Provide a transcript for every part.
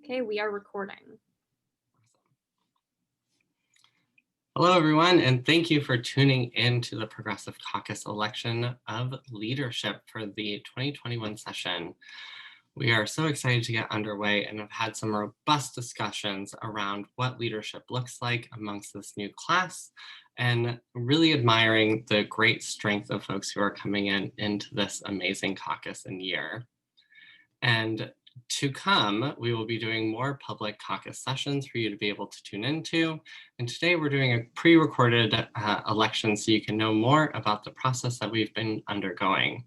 Okay, we are recording. Hello, everyone, and thank you for tuning in to the Progressive Caucus election of leadership for the 2021 session. We are so excited to get underway and have had some robust discussions around what leadership looks like amongst this new class, and really admiring the great strength of folks who are coming into this amazing caucus and year. And to come, we will be doing more public caucus sessions for you to be able to tune into. And today we're doing a pre-recorded election so you can know more about the process that we've been undergoing.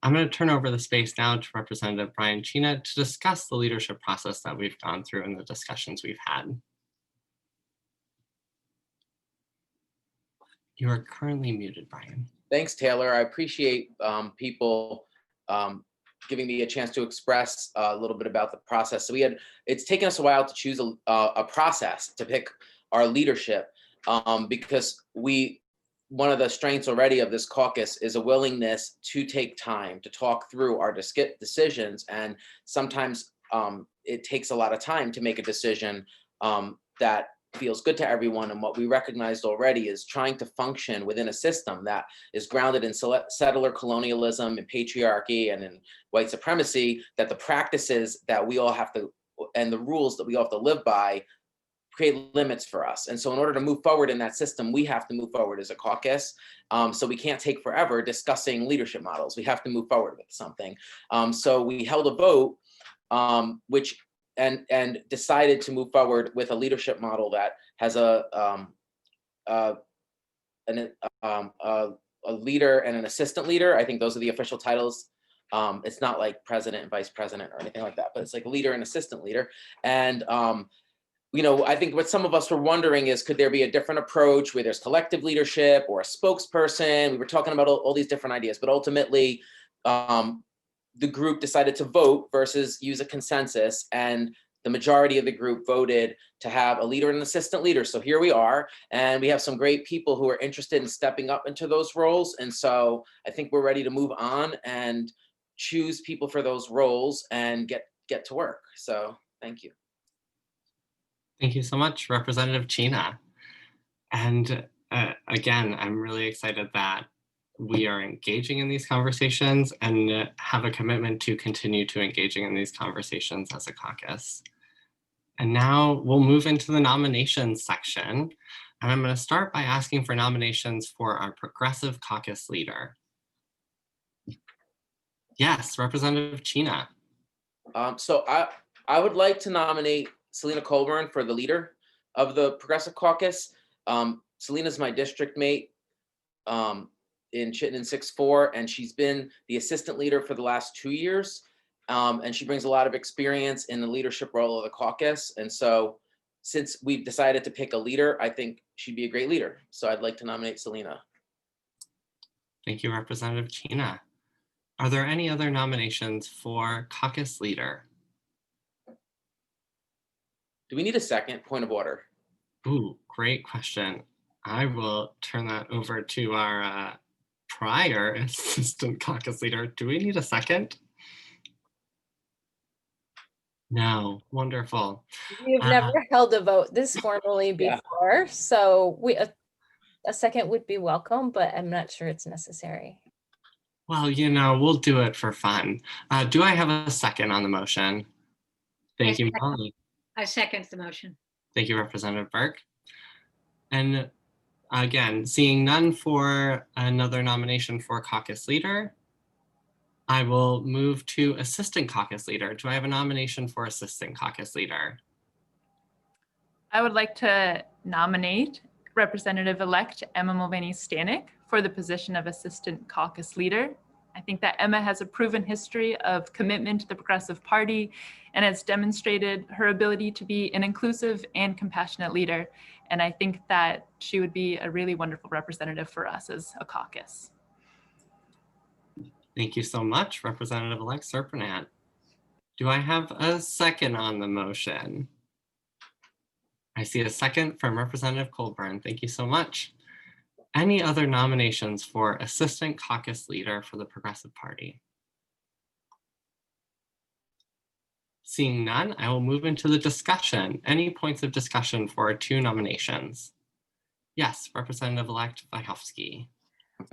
I'm going to turn over the space now to Representative Brian Chena to discuss the leadership process that we've gone through and the discussions we've had. You are currently muted, Brian. Thanks, Taylor. I appreciate people giving me a chance to express a little bit about the process. So it's taken us a while to choose a process to pick our leadership because one of the strengths already of this caucus is a willingness to take time to talk through our decisions. And sometimes it takes a lot of time to make a decision that feels good to everyone. And what we recognized already is trying to function within a system that is grounded in settler colonialism and patriarchy and in white supremacy, that the practices that we all have to, and the rules that we all have to live by, create limits for us. And so in order to move forward in that system, we have to move forward as a caucus. So we can't take forever discussing leadership models. We have to move forward with something. So we held a vote, and decided to move forward with a leadership model that has a leader and an assistant leader. I think those are the official titles. It's not like president and vice president or anything like that, but it's like leader and assistant leader. And I think what some of us were wondering is, could there be a different approach where there's collective leadership or a spokesperson? We were talking about all these different ideas, but ultimately, the group decided to vote versus use a consensus, and the majority of the group voted to have a leader and an assistant leader. So here we are, and we have some great people who are interested in stepping up into those roles. And so I think we're ready to move on and choose people for those roles and get to work. So thank you. Thank you so much, Representative Chena. And again, I'm really excited that we are engaging in these conversations and have a commitment to continue to engaging in these conversations as a caucus. And now we'll move into the nominations section. And I'm going to start by asking for nominations for our Progressive Caucus leader. Yes, Representative Chena. So I would like to nominate Selena Colburn for the leader of the Progressive Caucus. Selena's my district mate in Chittenden 6-4, and she's been the assistant leader for the last 2 years. And she brings a lot of experience in the leadership role of the caucus. And so since we've decided to pick a leader, I think she'd be a great leader. So I'd like to nominate Selena. Thank you, Representative Chena. Are there any other nominations for caucus leader? Do we need a second? Point of order. Ooh, great question. I will turn that over to our prior assistant caucus leader. Do we need a second? No, wonderful. We've never held a vote this formally before, so a second would be welcome, but I'm not sure it's necessary. Well, we'll do it for fun. Do I have a second on the motion? Thank you, Molly. I second the motion. Thank you, Representative Burke. And again, seeing none for another nomination for caucus leader, I will move to assistant caucus leader. Do I have a nomination for assistant caucus leader? I would like to nominate Representative-elect Emma Mulvaney-Stanek for the position of assistant caucus leader. I think that Emma has a proven history of commitment to the Progressive Party and has demonstrated her ability to be an inclusive and compassionate leader. And I think that she would be a really wonderful representative for us as a caucus. Thank you so much, Representative-elect Serpinat. Do I have a second on the motion? I see a second from Representative Colburn. Thank you so much. Any other nominations for assistant caucus leader for the Progressive Party? Seeing none, I will move into the discussion. Any points of discussion for our 2 nominations? Yes, Representative-elect Wachowski.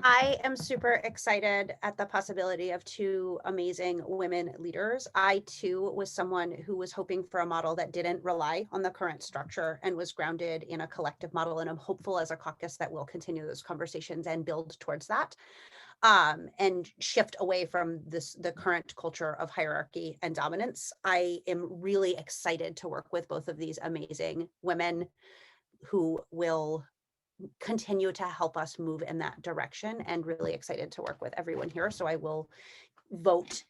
I am super excited at the possibility of 2 amazing women leaders. I too was someone who was hoping for a model that didn't rely on the current structure and was grounded in a collective model. And I'm hopeful as a caucus that we'll continue those conversations and build towards that. And shift away from the current culture of hierarchy and dominance. I am really excited to work with both of these amazing women who will continue to help us move in that direction, and really excited to work with everyone here. So I will vote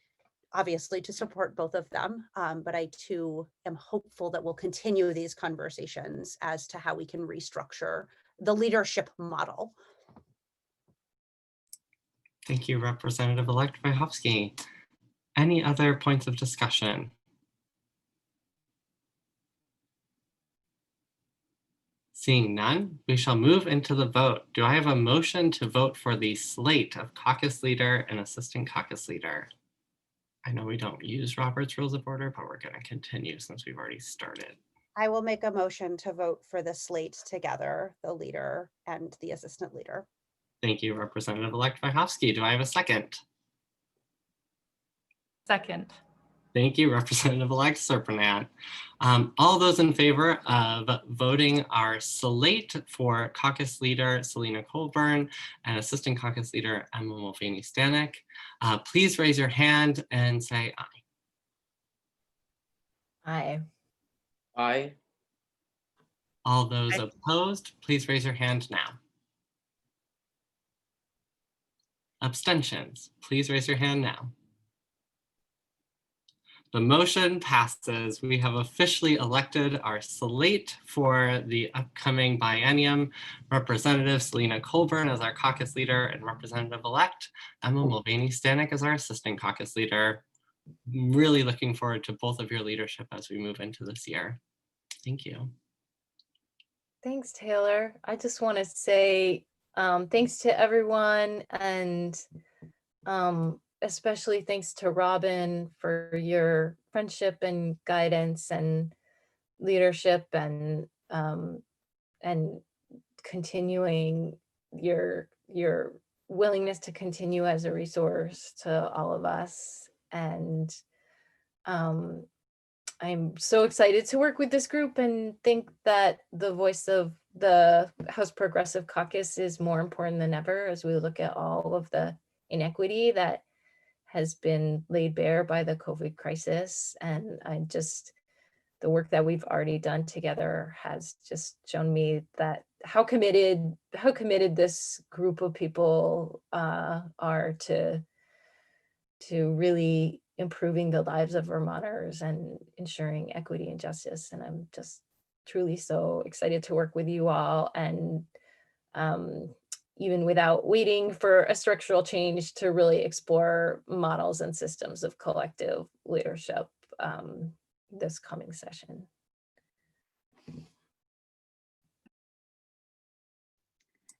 obviously to support both of them, but I too am hopeful that we'll continue these conversations as to how we can restructure the leadership model. Thank you, Representative-elect Wachowski. Any other points of discussion? Seeing none, we shall move into the vote. Do I have a motion to vote for the slate of caucus leader and assistant caucus leader? I know we don't use Robert's Rules of Order, but we're going to continue since we've already started. I will make a motion to vote for the slate together, the leader and the assistant leader. Thank you, Representative-elect Wachowski. Do I have a second? Second. Thank you, Representative-elect Serpinat. All those in favor of voting our slate for caucus leader Selena Colburn and assistant caucus leader Emma Mulvaney-Stanek, please raise your hand and say aye. Aye. Aye. All those Aye. opposed, please raise your hand now. Abstentions, please raise your hand now. The motion passes. We have officially elected our slate for the upcoming biennium. Representative Selena Colburn as our caucus leader and Representative-elect Emma Mulvaney-Stanek as our assistant caucus leader. I'm really looking forward to both of your leadership as we move into this year. Thank you. Thanks, Taylor. I just want to say thanks to everyone, and especially thanks to Robin for your friendship and guidance and leadership, and continuing your willingness to continue as a resource to all of us. And I'm so excited to work with this group and think that the voice of the House Progressive Caucus is more important than ever as we look at all of the inequity that has been laid bare by the COVID crisis. And the work that we've already done together has just shown me that how committed this group of people are to really improving the lives of Vermonters and ensuring equity and justice. And I'm just truly so excited to work with you all, and even without waiting for a structural change, to really explore models and systems of collective leadership this coming session.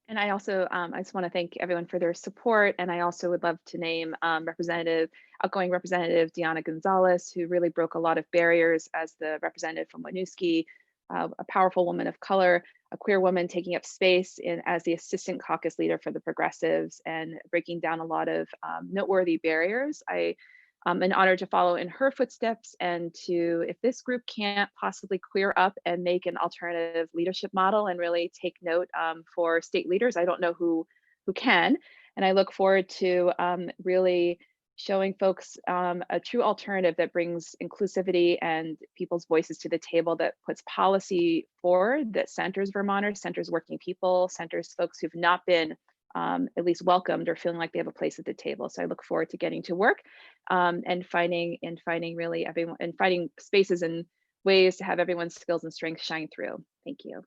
And I also, I just want to thank everyone for their support. And I also would love to name outgoing Representative Diana Gonzalez, who really broke a lot of barriers as the representative from Winooski, a powerful woman of color, a queer woman taking up space as the assistant caucus leader for the Progressives and breaking down a lot of noteworthy barriers. I'm honored to follow in her footsteps, and if this group can't possibly clear up and make an alternative leadership model and really take note for state leaders, I don't know who can. And I look forward to really showing folks a true alternative that brings inclusivity and people's voices to the table, that puts policy forward, that centers Vermonters, centers working people, centers folks who've not been at least welcomed or feeling like they have a place at the table. So I look forward to getting to work and finding really everyone, and finding spaces and ways to have everyone's skills and strengths shine through. Thank you.